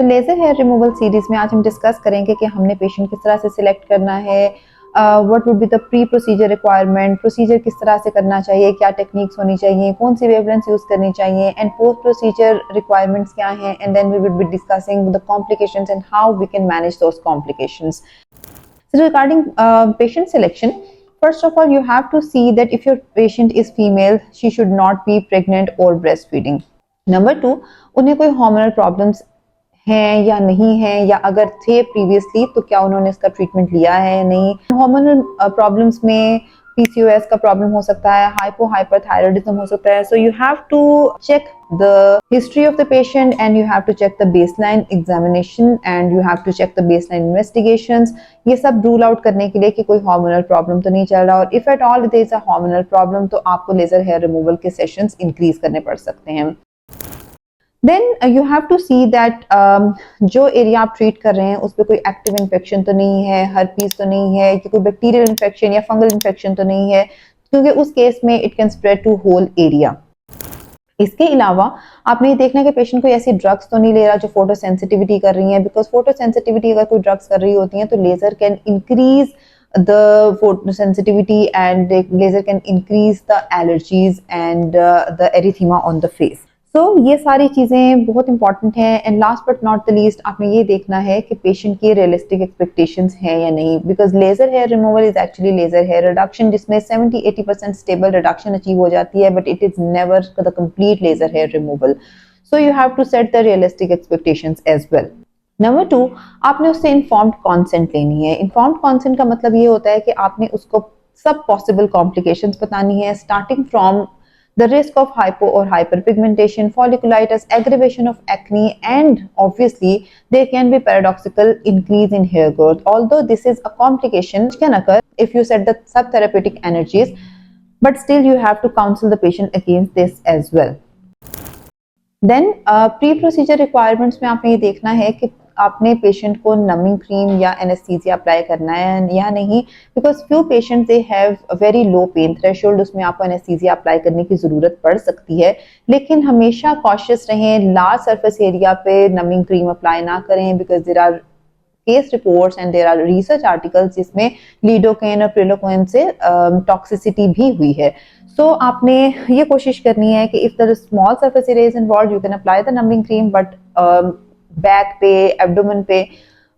तो laser hair removal series में आज हम डिस्कस करेंगे कि हमने पेशेंट किस तरह से सिलेक्ट करना है, what would be the pre procedure requirement, procedure किस तरह से करना चाहिए, क्या टेक्निक्स होनी चाहिए, कौन सी वेवलेंथ यूज करनी चाहिए, एंड पोस्ट प्रोसीजर रिक्वायरमेंट्स क्या हैं, and then we would be discussing the complications and how we can manage those complications. So regarding patient selection, first of all, you have to see that if your patient is female, she should not be pregnant or breastfeeding. Number two, उन्हें कोई hormonal problems हैं या नहीं है, या अगर थे previously तो क्या उन्होंने इसका ट्रीटमेंट लिया है या नहीं. हार्मोनल प्रॉब्लम्स में पीसीओएस का प्रॉब्लम हो सकता है, हाइपोहाइपरथायरॉयडिज्म हो सकता है. So you have to check the history of the patient and you have to check the baseline examination and you have to check the baseline investigations. ये सब रूल आउट करने के लिए कि कोई हार्मोनल प्रॉब्लम तो नहीं चल रहा, और if at all there is a hormonal problem तो आपको लेजर हेयर रिमूवल के सेशंस इंक्रीज करने पड़ सकते हैं. Then you have to see that जो एरिया आप ट्रीट कर रहे हैं उस पर कोई एक्टिव इन्फेक्शन तो नहीं है, हर्पीस तो नहीं है, कि कोई बैक्टीरियल इन्फेक्शन या फंगल इन्फेक्शन तो नहीं है, क्योंकि उस केस में it can spread to whole area. इसके अलावा आपने ये देखना है कि पेशेंट कोई ऐसी ड्रग्स तो नहीं ले रहा जो फोटो सेंसिटिविटी कर रही है, बिकॉज फोटो सेंसिटिविटी अगर कोई ड्रग्स कर रही होती है तो laser can increase the photosensitivity and laser can increase the allergies and the erythema on the face. So ये सारी चीज़ें बहुत इंपॉर्टेंट हैं. And last but not the least, आपने ये देखना है कि पेशेंट की रियलिस्टिक एक्सपेक्टेशंस हैं या नहीं, because laser hair removal is actually laser hair reduction जिसमें 70-80% स्टेबल रिडक्शन अचीव हो जाती है, but it is never the complete laser hair removal. So you have to set the realistic expectations as well. Number 2, आपने उससे informed consent लेनी है. Informed consent का मतलब ये होता है कि आपने उसको सब पॉसिबल कॉम्प्लिकेशंस बतानी है, starting from the risk of hypo or hyperpigmentation, folliculitis, aggravation of acne, and obviously there can be paradoxical increase in hair growth. Although this is a complication which can occur if you set the subtherapeutic energies, but still you have to counsel the patient against this as well. Then pre procedure requirements में आपने ये देखना है कि आपने patient को numbing cream या anaesthesia apply करना है या नहीं, because few patients they have very low pain threshold, उसमें आपको एनेस्थीसिया अप्लाई करने की ज़रूरत पड़ सकती है. लेकिन हमेशा कॉशियस रहें, लार्ज सरफेस एरिया पे नमिंग क्रीम अप्लाई ना करें, because there are case reports and there are research articles जिसमें लिडोकेन और प्रिलोकेन से टॉक्सिसिटी भी हुई है. सो आपने ये कोशिश करनी है कि if the small surface area is involved you can apply the numbing cream, but back पे, एब्डोमेन पे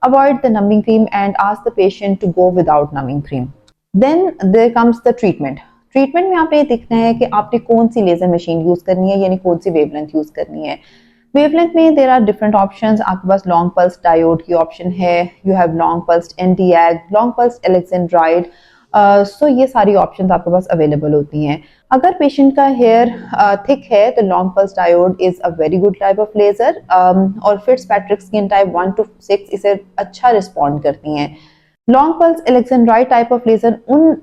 avoid the numbing cream and ask the patient to go without numbing cream. Then there comes the treatment. Treatment में आप ये देखना है कि आपने कौन सी लेजर मशीन यूज करनी है, यानी कौन सी वेवलेंथ यूज करनी है. वेवलेंथ में देर आर डिफरेंट ऑप्शंस. आपके पास लॉन्ग पल्स डायोड की ऑप्शन है, you have long pulsed NdYAG, long pulsed alexandrite. So ये सारी ऑप्शंस आपके पास अवेलेबल होती हैं. अगर पेशेंट का हेयर थिक है तो long pulse diode is a very good type of laser, और फिट्जपैट्रिक स्किन टाइप 1 to 6 इसे अच्छा रिस्पॉन्ड करती हैं. Long pulse alexandrite type of laser उन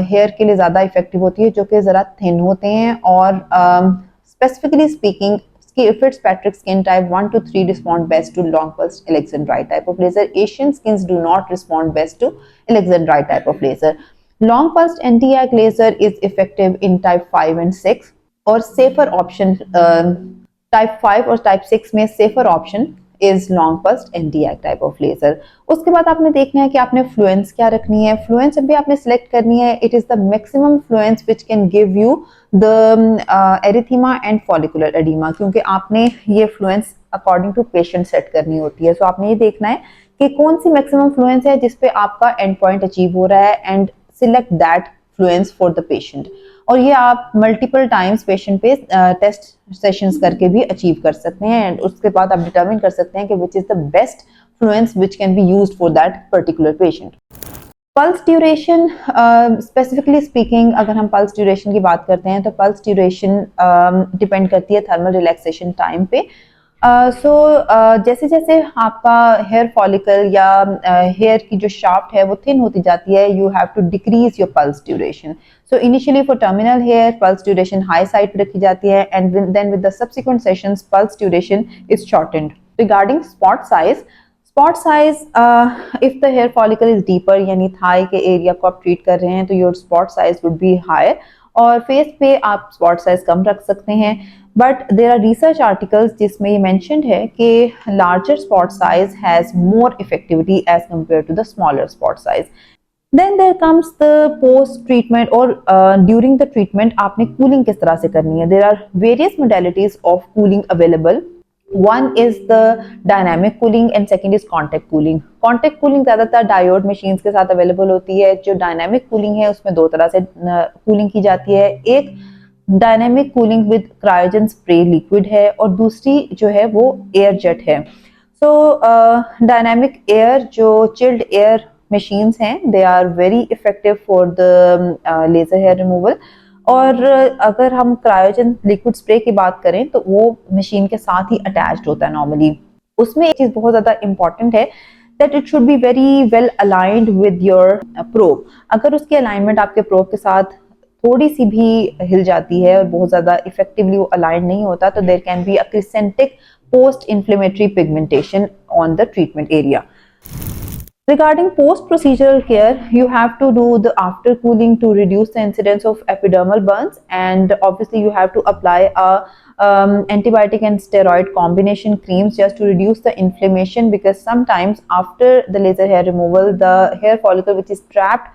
हेयर के लिए ज़्यादा इफेक्टिव होती है जो कि ज़रा थिन होते हैं, और specifically speaking Fitzpatrick skin type 1 to 3 respond best to long pulsed Alexandrite type of laser. Asian skins do not respond best to Alexandrite type of laser. Long pulsed anti-ag laser is effective in type 5 and 6, or safer option type 5 और type 6 में safer option is long pulsed anti-ag type of laser. उसके बाद आपने देखना है कि आपने Fluence क्या रखनी है. फ्लुएंस भी आपने सिलेक्ट करनी है. It is the maximum fluence which can give you the erythema and follicular oedema, क्योंकि आपने ये fluence according to patient set करनी होती है. सो आपने ये देखना है कि कौन सी मैक्सिमम फ्लुएंस है जिसपे आपका एंड पॉइंट अचीव हो रहा है, and select that Fluence for the patient. और ये आप मल्टीपल टाइम्स पेशेंट पे टेस्ट सेशंस करके भी अचीव कर सकते हैं, एंड उसके बाद आप डिटरमिन कर सकते हैं कि which is the best Fluence which can be used for that particular patient. Pulse duration, specifically speaking अगर हम पल्स ड्यूरेशन की बात करते हैं तो पल्स ड्यूरेशन डिपेंड करती है थर्मल रिलैक्सेशन टाइम पे. जैसे जैसे आपका हेयर फॉलिकल या हेयर की जो शाफ्ट है वो थिन होती जाती है, you have to decrease your pulse duration. So initially for terminal hair pulse duration high side पे रखी जाती है, and then with the subsequent sessions pulse duration is shortened. Regarding spot size, if the hair follicle is deeper, यानी thigh के area को आप treat कर रहे हैं तो your spot size would be higher. और फेस पे आप स्पॉट साइज कम रख सकते हैं। But there are research articles जिसमें ये मैंशनड है कि larger spot size has more effectivity as compare to the smaller spot size. Then there comes the post treatment और ड्यूरिंग द ट्रीटमेंट आपने कूलिंग किस तरह से करनी है। There are various modalities of cooling available. One is the dynamic cooling and second is contact cooling. Contact cooling ज़्यादातर diode machines के साथ अवेलेबल होती है। जो डायनामिक कूलिंग है उसमें दो तरह से कूलिंग की जाती है। एक dynamic cooling with cryogen spray liquid है और दूसरी जो है वो एयर जेट है। सो डायनामिक एयर जो चिल्ड एयर मशीन्स हैं they are very effective for the laser hair removal. और अगर हम क्रायोजन लिक्विड स्प्रे की बात करें तो वो मशीन के साथ ही अटैच्ड होता है नॉर्मली। उसमें एक चीज बहुत ज्यादा इंपॉर्टेंट है that it should be very well aligned with your probe. अगर उसकी अलाइनमेंट आपके प्रोब के साथ थोड़ी सी भी हिल जाती है और बहुत ज्यादा इफेक्टिवली वो अलाइन नहीं होता तो there can be a crescentic post inflammatory pigmentation on the treatment area. Regarding post-procedural care, you have to do the after cooling to reduce the incidence of epidermal burns, and obviously you have to apply a antibiotic and steroid combination creams just to reduce the inflammation, because sometimes after the laser hair removal, the hair follicle which is trapped,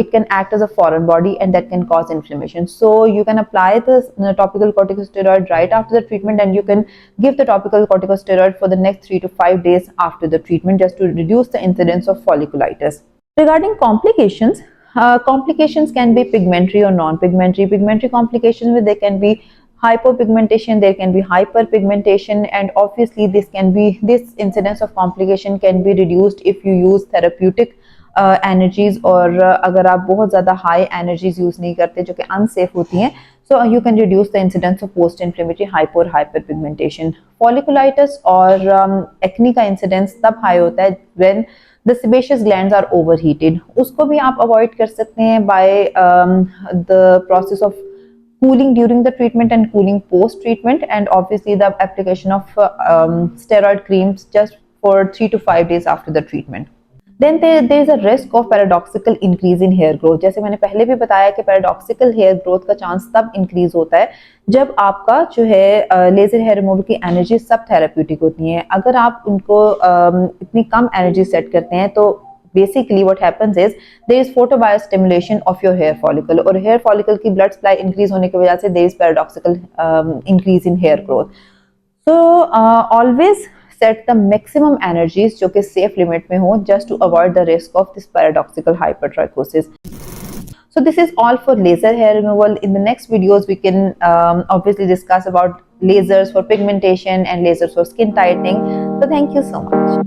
it can act as a foreign body and that can cause inflammation. So you can apply the topical corticosteroid right after the treatment, and you can give the topical corticosteroid for the next 3 to 5 days after the treatment just to reduce the incidence of folliculitis. Regarding complications, complications can be pigmentary or non-pigmentary. Pigmentary complications, there can be hypopigmentation, there can be hyperpigmentation, and obviously this incidence of complication can be reduced if you use therapeutic energies. और अगर आप बहुत ज़्यादा high energies use नहीं करते जो कि unsafe होती हैं, so you can reduce the incidence of post inflammatory hypo और हाइपर पिगमेंटेशन। फॉलिकुलाइटिस और एक्नी का इंसिडेंस तब हाई होता है when the sebaceous glands are overheated. उसको भी आप अवॉइड कर सकते हैं by the process of cooling during the treatment and cooling post treatment, and obviously the application of steroid creams just for 3 to 5 days after the treatment. Then there is a risk of paradoxical increase in hair growth. जैसे मैंने पहले भी बताया कि paradoxical hair growth का chance तब increase होता है जब आपका जो है लेजर हेयर रिमूवल की एनर्जी सब थेराप्यूटिक होती हैं। अगर आप उनको इतनी कम एनर्जी सेट करते हैं तो basically what happens is there is photobiostimulation of your hair follicle, और hair follicle की blood supply increase होने की वजह से there is paradoxical increase in hair growth. So always set the maximum energies जो कि safe limit में हो just to avoid the risk of this paradoxical hypertrichosis. So this is all for laser hair removal. In the next videos we can obviously discuss about lasers for pigmentation and lasers for skin tightening. So thank you so much.